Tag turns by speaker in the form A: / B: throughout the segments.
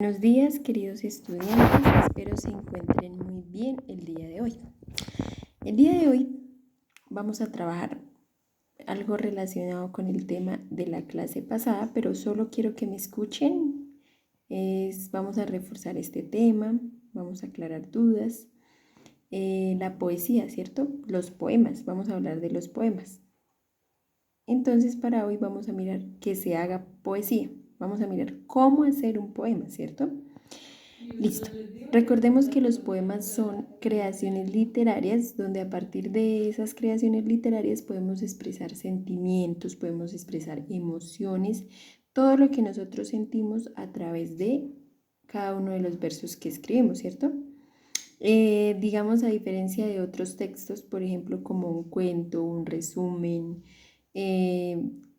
A: Buenos días, queridos estudiantes, espero se encuentren muy bien el día de hoy. El día de hoy vamos a trabajar algo relacionado con el tema de la clase pasada, pero solo quiero que me escuchen. Vamos a reforzar este tema, vamos a aclarar dudas. La poesía, ¿cierto? Los poemas, vamos a hablar de los poemas. Entonces, para hoy vamos a mirar que se haga poesía. Vamos a mirar cómo hacer un poema, ¿cierto? Listo. Recordemos que los poemas son creaciones literarias donde a partir de esas creaciones literarias podemos expresar sentimientos, podemos expresar emociones, todo lo que nosotros sentimos a través de cada uno de los versos que escribimos, ¿cierto? Digamos, a diferencia de otros textos, por ejemplo, como un cuento, un resumen,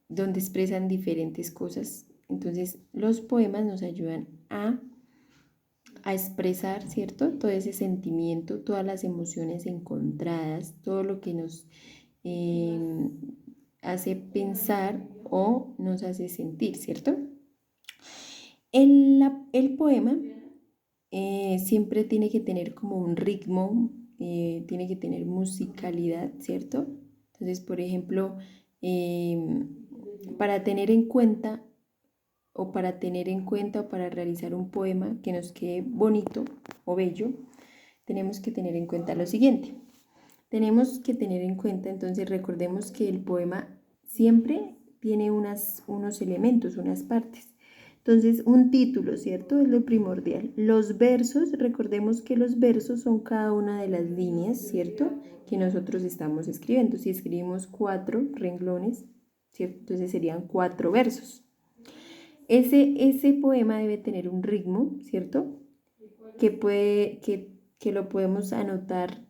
A: donde expresan diferentes cosas. Entonces, los poemas nos ayudan a expresar, ¿cierto? Todo ese sentimiento, todas las emociones encontradas, todo lo que nos hace pensar o nos hace sentir, ¿cierto? El poema siempre tiene que tener como un ritmo, tiene que tener musicalidad, ¿cierto? Entonces, por ejemplo, para tener en cuenta o para realizar un poema que nos quede bonito o bello, tenemos que tener en cuenta lo siguiente. Tenemos que tener en cuenta, entonces recordemos que el poema siempre tiene unos elementos, unas partes. Entonces, un título, ¿cierto? Es lo primordial. Los versos, recordemos que los versos son cada una de las líneas, ¿cierto? Que nosotros estamos escribiendo. Si escribimos 4 renglones, ¿cierto? Entonces serían 4 versos. Ese poema debe tener un ritmo, ¿cierto? Que lo podemos anotar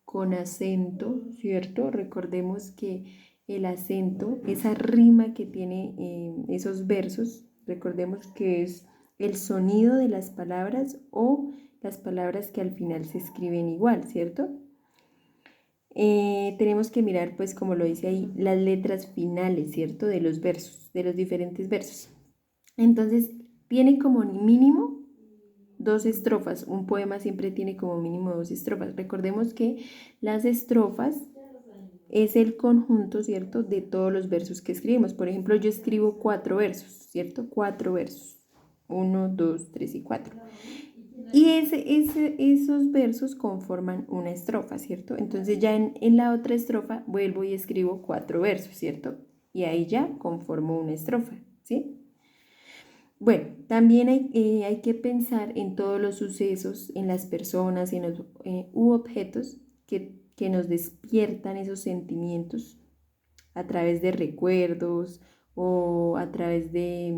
A: con acento, ¿cierto? Recordemos que el acento, esa rima que tiene esos versos, recordemos que es el sonido de las palabras o las palabras que al final se escriben igual, ¿cierto? Tenemos que mirar, pues como lo dice ahí, las letras finales, ¿cierto? De los versos, de los diferentes versos. Entonces, tiene como mínimo 2 estrofas. Un poema siempre tiene como mínimo 2 estrofas. Recordemos que las estrofas es el conjunto, ¿cierto? De todos los versos que escribimos. Por ejemplo, yo escribo 4 versos, ¿cierto? 4 versos. 1, 2, 3 y 4. Y esos versos conforman una estrofa, ¿cierto? Entonces ya en la otra estrofa vuelvo y escribo 4 versos, ¿cierto? Y ahí ya conformo una estrofa, ¿sí? Bueno, también hay que pensar en todos los sucesos, en las personas u objetos que nos despiertan esos sentimientos a través de recuerdos o a través de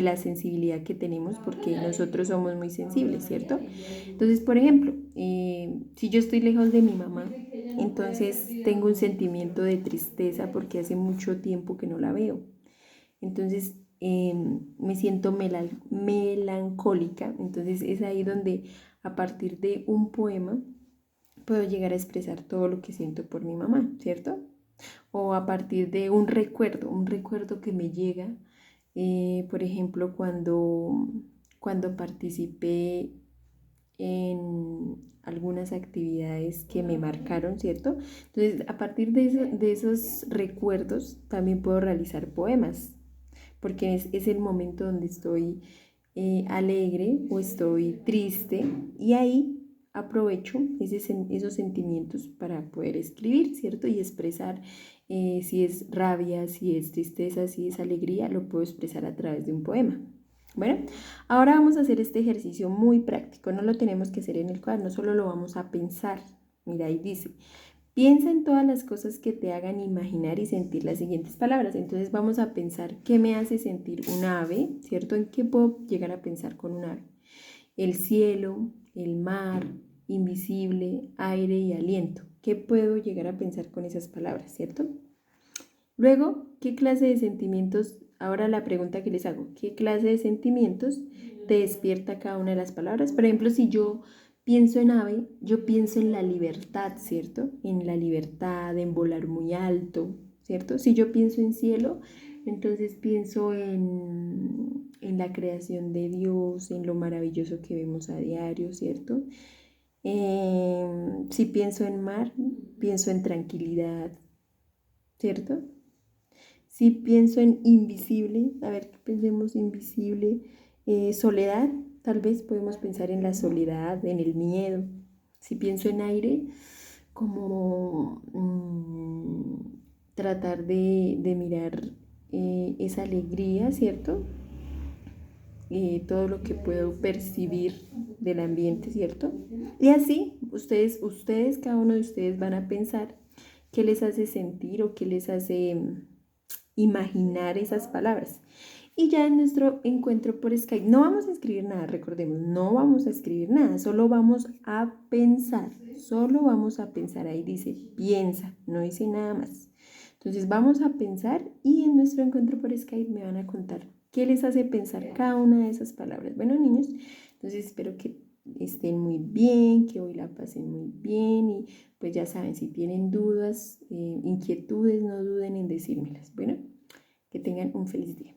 A: la sensibilidad que tenemos, porque nosotros somos muy sensibles, ¿cierto? Entonces, por ejemplo, si yo estoy lejos de mi mamá, entonces tengo un sentimiento de tristeza porque hace mucho tiempo que no la veo. Entonces me siento melancólica. Entonces es ahí donde a partir de un poema puedo llegar a expresar todo lo que siento por mi mamá, ¿cierto? O a partir de un recuerdo que me llega, por ejemplo, cuando participé en algunas actividades que me marcaron, ¿cierto? Entonces, a partir de esos recuerdos también puedo realizar poemas, porque es el momento donde estoy alegre o estoy triste y ahí aprovecho esos sentimientos para poder escribir, ¿cierto? Y expresar si es rabia, si es tristeza, si es alegría, lo puedo expresar a través de un poema. Bueno, ahora vamos a hacer este ejercicio muy práctico, no lo tenemos que hacer en el cuaderno, solo lo vamos a pensar. Mira, ahí dice, piensa en todas las cosas que te hagan imaginar y sentir las siguientes palabras. Entonces vamos a pensar qué me hace sentir un ave, ¿cierto? ¿En qué puedo llegar a pensar con un ave? El cielo, el mar, invisible, aire y aliento. ¿Qué puedo llegar a pensar con esas palabras, cierto? Luego, ¿qué clase de sentimientos? Ahora la pregunta que les hago, ¿qué clase de sentimientos te despierta cada una de las palabras? Por ejemplo, si yo pienso en ave, yo pienso en la libertad, ¿cierto? En la libertad, en volar muy alto, ¿cierto? Si yo pienso en cielo, Entonces pienso en la creación de Dios, en lo maravilloso que vemos a diario, ¿cierto? Si pienso en mar, pienso en tranquilidad, ¿cierto? Si pienso en invisible, a ver, pensemos invisible, soledad, tal vez podemos pensar en la soledad, en el miedo. Si pienso en aire, como tratar de mirar esa alegría, ¿cierto? Todo lo que puedo percibir del ambiente, ¿cierto? Y así, cada uno de ustedes van a pensar qué les hace sentir o qué les hace imaginar esas palabras. Y ya en nuestro encuentro por Skype no vamos a escribir nada, recordemos, no vamos a escribir nada, solo vamos a pensar, ahí dice piensa, no dice nada más. Entonces vamos a pensar y en nuestro encuentro por Skype me van a contar qué les hace pensar cada una de esas palabras. Bueno, niños, entonces espero que estén muy bien, que hoy la pasen muy bien y pues ya saben, si tienen dudas, inquietudes, no duden en decírmelas. Bueno, que tengan un feliz día.